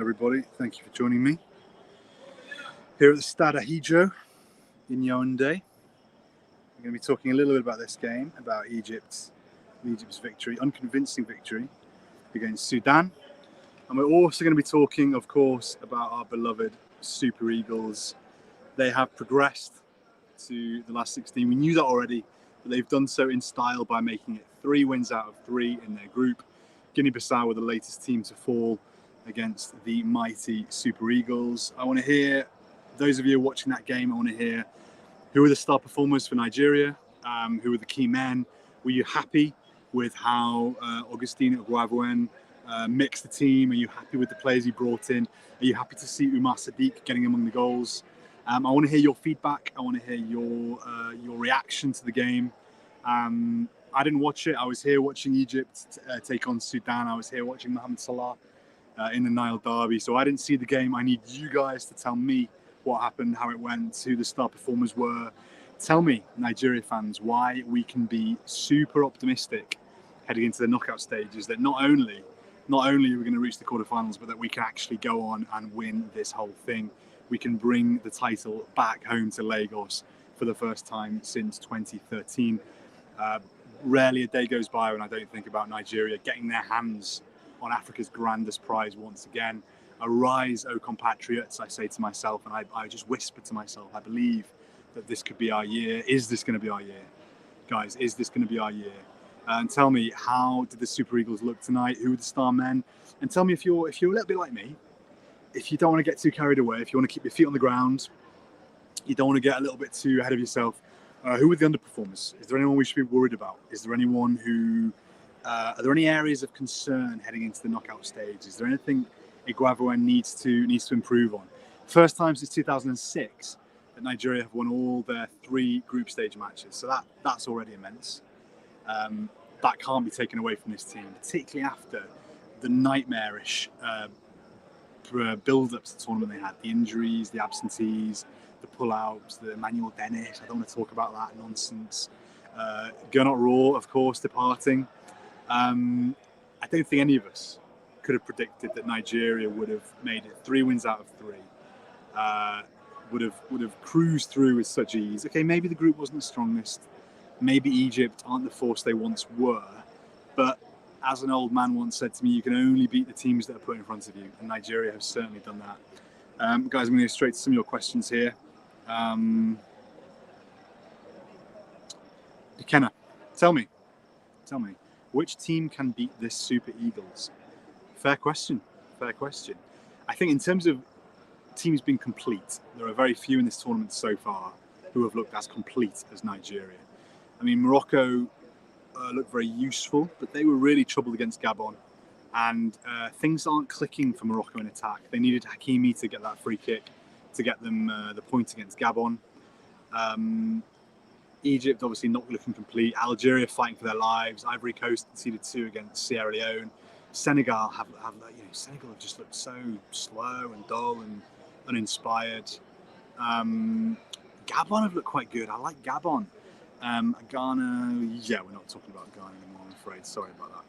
everybody. Thank you for joining me here at the Stade Ahidjo in Yaoundé. We're going to be talking a little bit about this game, about Egypt's victory, unconvincing victory against Sudan. And we're also going to be talking, of course, about our beloved Super Eagles. They have progressed to the last 16. We knew that already, but they've done so in style by making it 3 wins out of 3 in their group. Guinea-Bissau were the latest team to fall against the mighty Super Eagles. I want to hear, those of you watching that game, I want to hear who were the star performers for Nigeria, who were the key men. Were you happy with how Augustin Guavoen mixed the team? Are you happy with the players he brought in? Are you happy to see Umar Sadiq getting among the goals? I want to hear your feedback. I want to hear your reaction to the game. I didn't watch it. I was here watching Egypt take on Sudan. I was here watching Mohamed Salah in the Nile Derby. So I didn't see the game. I need you guys to tell me what happened, how it went, who the star performers were. Tell me, Nigeria fans, why we can be super optimistic heading into the knockout stages, that not only are we going to reach the quarterfinals, but that we can actually go on and win this whole thing. We can bring the title back home to Lagos for the first time since 2013. Rarely a day goes by when I don't think about Nigeria getting their hands on Africa's grandest prize once again. Arise, O compatriots, I say to myself, and I just whisper to myself, I believe that this could be our year. Is this going to be our year? Guys, is this going to be our year? And tell me, how did the Super Eagles look tonight? Who were the star men? And tell me if you're a little bit like me, if you don't want to get too carried away, if you want to keep your feet on the ground, you don't want to get a little bit too ahead of yourself, who were the underperformers? Is there anyone we should be worried about? Is there anyone who... are there any areas of concern heading into the knockout stage? Is there anything Iguavoen needs to improve on? First time since 2006 that Nigeria have won all their 3 group stage matches. So that's already immense. That can't be taken away from this team, particularly after the nightmarish build-up to the tournament they had. The injuries, the absentees, the pull-outs, the Emmanuel Dennis. I don't want to talk about that nonsense. Gernot Rohr, of course, departing. I don't think any of us could have predicted that Nigeria would have made it 3 wins out of 3. Would have cruised through with such ease. Okay, maybe the group wasn't the strongest. Maybe Egypt aren't the force they once were. But as an old man once said to me, you can only beat the teams that are put in front of you. And Nigeria have certainly done that. Guys, I'm going to go straight to some of your questions here. Kenna, tell me, which team can beat this Super Eagles? Fair question. I think in terms of teams being complete, there are very few in this tournament so far who have looked as complete as Nigeria. I mean, Morocco looked very useful, but they were really troubled against Gabon. And things aren't clicking for Morocco in attack. They needed Hakimi to get that free kick to get them the point against Gabon. Egypt obviously not looking complete. Algeria fighting for their lives. Ivory Coast conceded 2 against Sierra Leone. Senegal Senegal have just looked so slow and dull and uninspired. Gabon have looked quite good. I like Gabon. Ghana, yeah, we're not talking about Ghana anymore, I'm afraid. Sorry about that.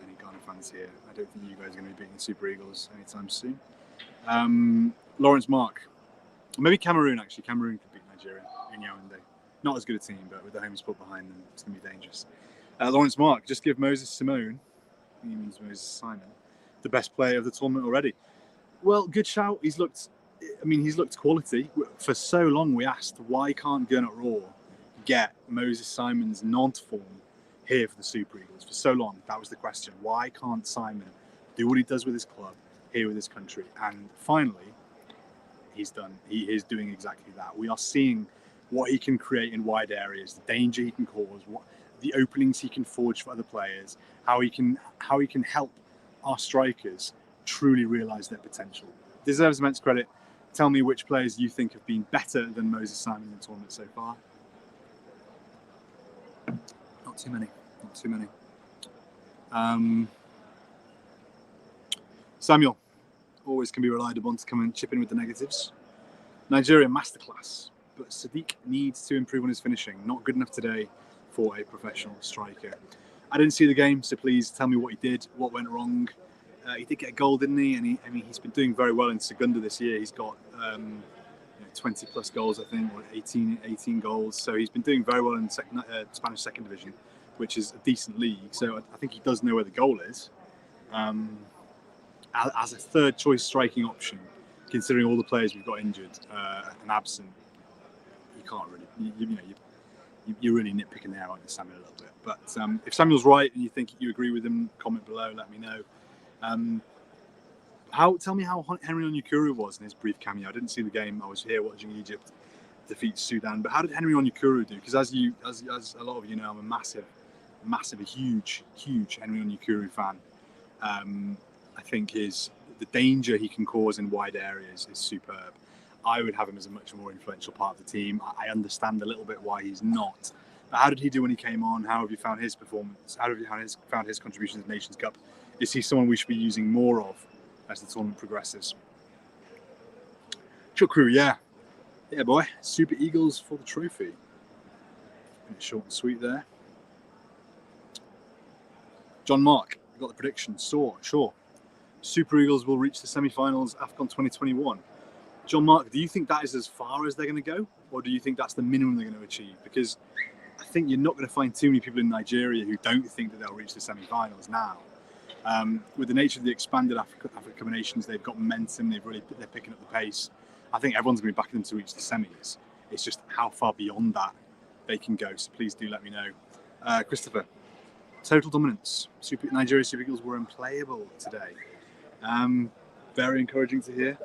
Any Ghana fans here? I don't think you guys are going to be beating the Super Eagles anytime soon. Lawrence Mark. Maybe Cameroon, actually. Cameroon could beat Nigeria in Yaoundé. Not as good a team, but with the home support behind them, it's going to be dangerous. Lawrence Mark, just give Moses Simone, he means Moses Simon, the best player of the tournament already. Well, good shout. He's looked quality. For so long we asked, why can't Gernot Rohr get Moses Simon's Nantes form here for the Super Eagles? For so long, that was the question. Why can't Simon do what he does with his club here with his country? And finally, he's done. He is doing exactly that. We are seeing what he can create in wide areas, the danger he can cause, what the openings he can forge for other players, how he can help our strikers truly realise their potential. Deserves immense credit. Tell me which players you think have been better than Moses Simon in the tournament so far. Not too many. Samuel, always can be relied upon to come and chip in with the negatives. Nigeria, masterclass. But Sadiq needs to improve on his finishing. Not good enough today for a professional striker. I didn't see the game, so please tell me what he did, what went wrong. He did get a goal, didn't he? And he's been doing very well in Segunda this year. He's got 20 plus goals, I think, or 18 goals. So he's been doing very well in Spanish second division, which is a decent league. So I think he does know where the goal is. As a third choice striking option, considering all the players we've got injured and absent, you can't really, you're really nitpicking there, aren't you, Samuel, a little bit. But if Samuel's right and you think you agree with him, comment below, let me know. Tell me how Henry Onyekuru was in his brief cameo. I didn't see the game. I was here watching Egypt defeat Sudan. But how did Henry Onyekuru do? Because as a lot of you know, I'm a huge Henry Onyekuru fan. I think the danger he can cause in wide areas is superb. I would have him as a much more influential part of the team. I understand a little bit why he's not. But how did he do when he came on? How have you found his performance? How have you found his contribution to the Nations Cup? Is he someone we should be using more of as the tournament progresses? Chukwu, yeah, boy. Super Eagles for the trophy. Short and sweet there. John Mark, you got the prediction. Sure. Super Eagles will reach the semi-finals Afcon 2021. John Mark, do you think that is as far as they're going to go, or do you think that's the minimum they're going to achieve? Because I think you're not going to find too many people in Nigeria who don't think that they'll reach the semi-finals now. With the nature of the expanded Africa Cup of Nations, they've got momentum. They're picking up the pace. I think everyone's going to be backing them to reach the semis. It's just how far beyond that they can go. So please do let me know. Christopher, total dominance. Nigeria Super Eagles were unplayable today. Very encouraging to hear.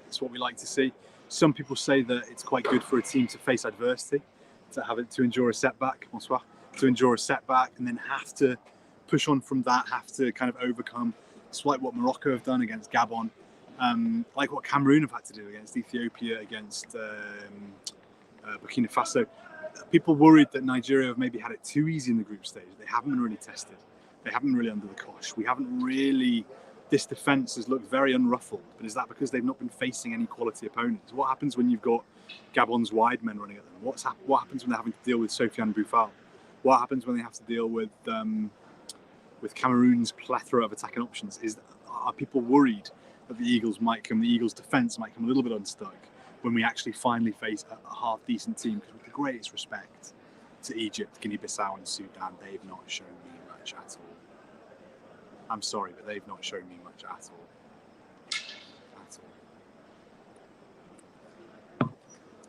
It's what we like to see. Some people say that it's quite good for a team to face adversity, to endure a setback, and then have to push on from that, have to kind of overcome. It's like what Morocco have done against Gabon, like what Cameroon have had to do against Ethiopia, against Burkina Faso. People worried that Nigeria have maybe had it too easy in the group stage. They haven't been really tested. They haven't been really under the cosh. We haven't really. This defence has looked very unruffled, but is that because they've not been facing any quality opponents? What happens when you've got Gabon's wide men running at them? What happens when they're having to deal with Sofiane Boufal? What happens when they have to deal with Cameroon's plethora of attacking options? Are people worried that the Eagles' defence might come a little bit unstuck when we actually finally face a half-decent team? Because with the greatest respect to Egypt, Guinea-Bissau and Sudan, they've not shown me much at all. I'm sorry, but they've not shown me much at all.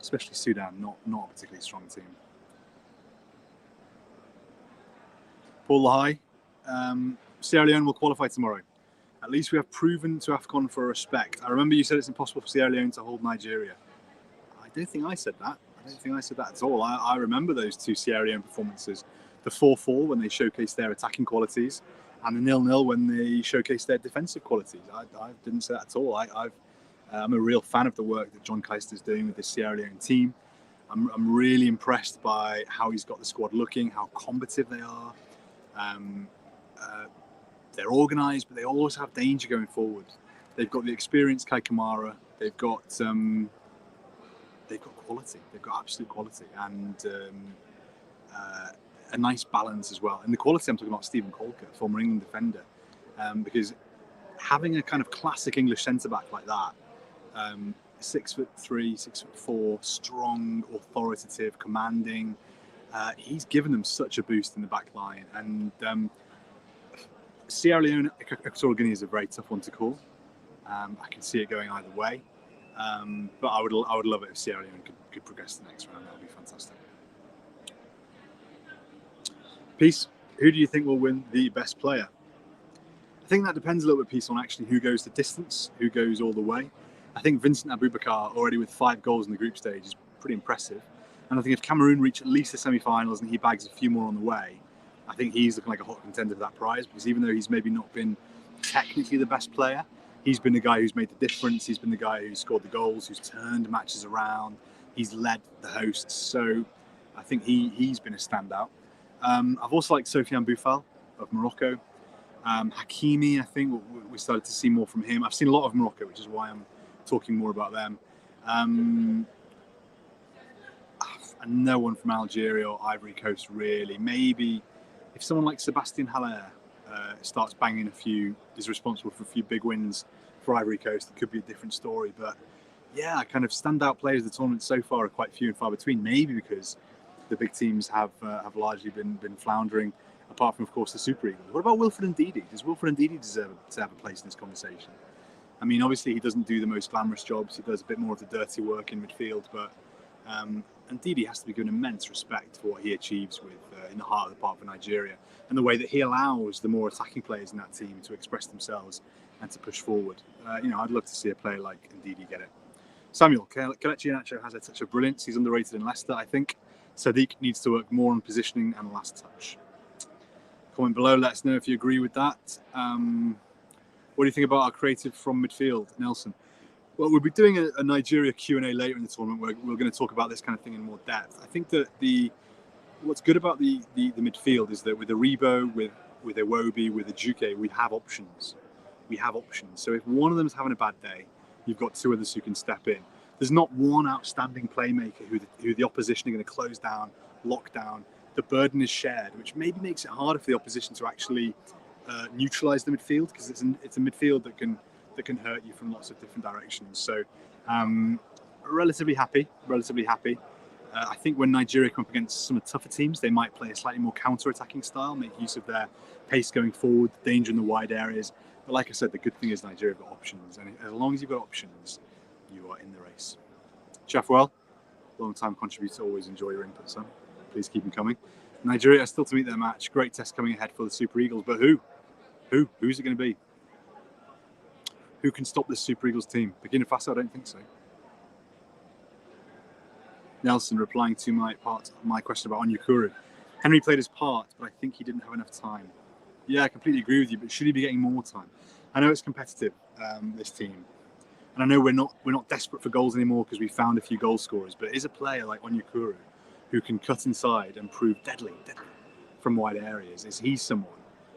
Especially Sudan, not a particularly strong team. Paul Lahai, Sierra Leone will qualify tomorrow. At least we have proven to Afcon for respect. I remember you said it's impossible for Sierra Leone to hold Nigeria. I don't think I said that. At all. I remember those two Sierra Leone performances. The 4-4 when they showcased their attacking qualities, and the 0-0 when they showcased their defensive qualities. I didn't say that at all. I'm a real fan of the work that John Keister is doing with the Sierra Leone team. I'm really impressed by how he's got the squad looking, how combative they are. They're organised, but they always have danger going forward. They've got the experienced Kai Kamara. They've got quality. They've got absolute quality, and a nice balance as well. And the quality, I'm talking about Stephen Colker, former England defender, because having a kind of classic English centre-back like that, 6'3", 6'4", strong, authoritative, commanding, he's given them such a boost in the back line. And Sierra Leone, Equatorial Guinea is a very tough one to call. I can see it going either way, but I would love it if Sierra Leone could progress to the next round. That would be fantastic. Peace, who do you think will win the best player? I think that depends a little bit, Peace, on actually who goes the distance, who goes all the way. I think Vincent Abubakar, already with 5 goals in the group stage, is pretty impressive. And I think if Cameroon reach at least the semi-finals and he bags a few more on the way, I think he's looking like a hot contender for that prize, because even though he's maybe not been technically the best player, he's been the guy who's made the difference. He's been the guy who's scored the goals, who's turned matches around. He's led the hosts. So I think he's been a standout. I've also liked Sofiane Boufal of Morocco. Hakimi, I think we started to see more from him. I've seen a lot of Morocco, which is why I'm talking more about them. And no one from Algeria or Ivory Coast, really. Maybe if someone like Sébastien Haller starts banging is responsible for a few big wins for Ivory Coast, it could be a different story. But yeah, kind of standout players of the tournament so far are quite few and far between. Maybe because the big teams have largely been floundering, apart from, of course, the Super Eagles. What about Wilfred Ndidi? Does Wilfred Ndidi deserve to have a place in this conversation? I mean, obviously he doesn't do the most glamorous jobs. He does a bit more of the dirty work in midfield, but Ndidi has to be given immense respect for what he achieves with in the heart of the park for Nigeria, and the way that he allows the more attacking players in that team to express themselves and to push forward. I'd love to see a player like Ndidi get it. Samuel, Kelechi Iheanacho has a touch of brilliance. He's underrated in Leicester, I think. Sadiq needs to work more on positioning and last touch. Comment below, let us know if you agree with that. What do you think about our creative from midfield, Nelson? Well, we'll be doing a Nigeria Q&A later in the tournament where we're going to talk about this kind of thing in more depth. I think that what's good about the midfield is that with Aribo, with Iwobi, with Ajuke, we have options. So if one of them is having a bad day, you've got two others who can step in. There's not one outstanding playmaker who the opposition are going to close down, lock down. The burden is shared, which maybe makes it harder for the opposition to actually neutralise the midfield, because it's a midfield that can hurt you from lots of different directions. So relatively happy. I think when Nigeria come up against some of the tougher teams, they might play a slightly more counter-attacking style, make use of their pace going forward, danger in the wide areas. But like I said, the good thing is Nigeria have got options, and as long as you've got options, you are in the race. Chafwell, long-time contributor, always enjoy your input, son. Please keep them coming. Nigeria are still to meet their match. Great test coming ahead for the Super Eagles, but who's it going to be? Who can stop this Super Eagles team? Burkina Faso? I don't think so. Nelson replying to my question about Onyekuru. Henry played his part, but I think he didn't have enough time. Yeah, I completely agree with you, but should he be getting more time? I know it's competitive, this team. And I know we're not desperate for goals anymore because we found a few goal scorers, but is a player like Onyekuru who can cut inside and prove deadly from wide areas, is he someone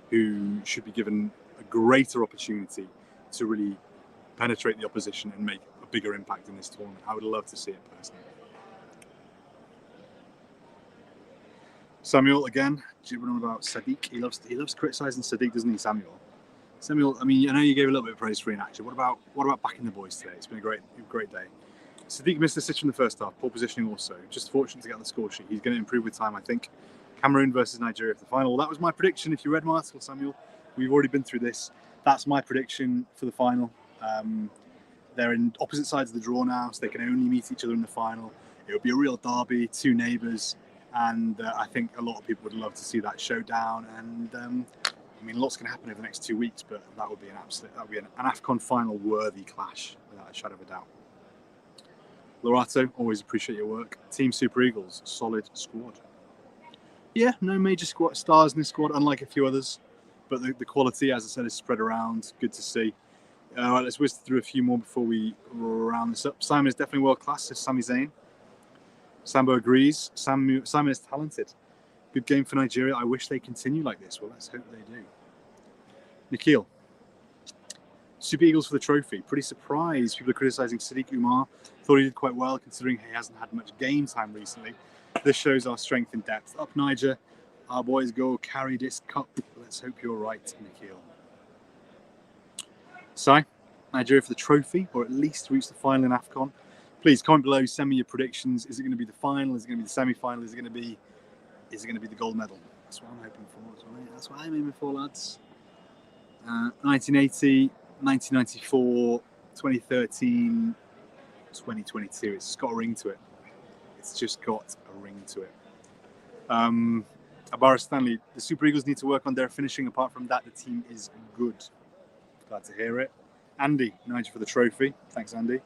who should be given a greater opportunity to really penetrate the opposition and make a bigger impact in this tournament? I would love to see it personally. Samuel again, gibbering on about Sadiq. He loves criticising Sadiq, doesn't he, Samuel? Samuel, I mean, I know you gave a little bit of praise for Iheanacho. What about backing the boys today? It's been a great day. Sadiq missed the stitch in the first half, poor positioning also. Just fortunate to get on the score sheet. He's going to improve with time, I think. Cameroon versus Nigeria for the final. Well, that was my prediction. If you read my article, Samuel, we've already been through this. That's my prediction for the final. They're in opposite sides of the draw now, so they can only meet each other in the final. It would be a real derby, two neighbours, and I think a lot of people would love to see that showdown. And I mean, lots can happen over the next 2 weeks, but that would be an Afcon final worthy clash, without a shadow of a doubt. Lorato, always appreciate your work. Team Super Eagles, solid squad. Yeah, no major stars in this squad, unlike a few others, but the quality, as I said, is spread around. Good to see. Right, let's whiz through a few more before we round this up. Simon is definitely world class, says Sami Zayn. Sambo agrees. Simon is talented. Good game for Nigeria. I wish they continue like this. Well, let's hope they do. Nikhil. Super Eagles for the trophy. Pretty surprised. People are criticising Sadiq Umar. Thought he did quite well considering he hasn't had much game time recently. This shows our strength in depth. Up Niger. Our boys go carry this cup. Let's hope you're right, Nikhil. Si, Nigeria for the trophy, or at least reach the final in Afcon. Please comment below. Send me your predictions. Is it going to be the final? Is it going to be the semi-final? Is it going to be the gold medal? That's what I'm hoping for. That's what I'm aiming for, lads. 1980, 1994, 2013, 2022. It's got a ring to it. Abara Stanley, the Super Eagles need to work on their finishing. Apart from that, the team is good. Glad to hear it. Andy, Niger for the trophy. Thanks, Andy.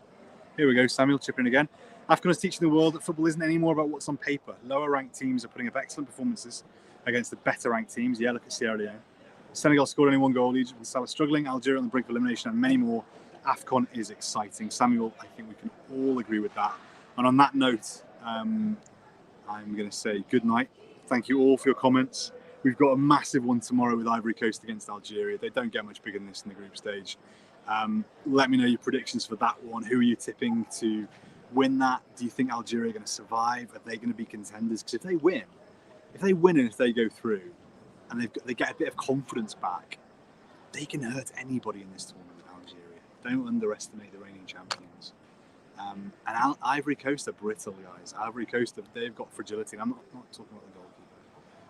Here we go, Samuel chipping in again. Afcon is teaching the world that football isn't any more about what's on paper. Lower ranked teams are putting up excellent performances against the better ranked teams. Yeah, look at Sierra Leone. Senegal scored only one goal. Egypt and Salah struggling. Algeria on the brink of elimination, and many more. Afcon is exciting. Samuel, I think we can all agree with that. And on that note, I'm going to say good night. Thank you all for your comments. We've got a massive one tomorrow with Ivory Coast against Algeria. They don't get much bigger than this in the group stage. Let me know your predictions for that one. Who are you tipping to win that? Do you think Algeria are going to survive? Are they going to be contenders? Because if they win and if they go through, and they get a bit of confidence back, they can hurt anybody in this tournament. Algeria, don't underestimate the reigning champions. And Ivory Coast are brittle, guys. Ivory Coast, they've got fragility. I'm not talking about the goalkeeper.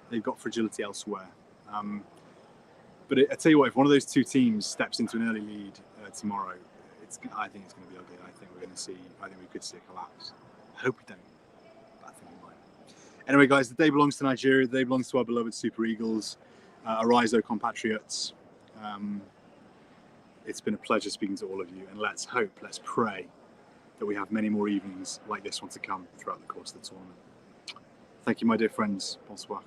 They've got fragility elsewhere. But I tell you what, if one of those two teams steps into an early lead tomorrow, I think it's going to be ugly. I think we could see a collapse. I hope we don't, but I think we might. Anyway, guys, the day belongs to Nigeria. The day belongs to our beloved Super Eagles. Arise, O compatriots. It's been a pleasure speaking to all of you, and let's pray that we have many more evenings like this one to come throughout the course of the tournament. Thank you, my dear friends. Bonsoir.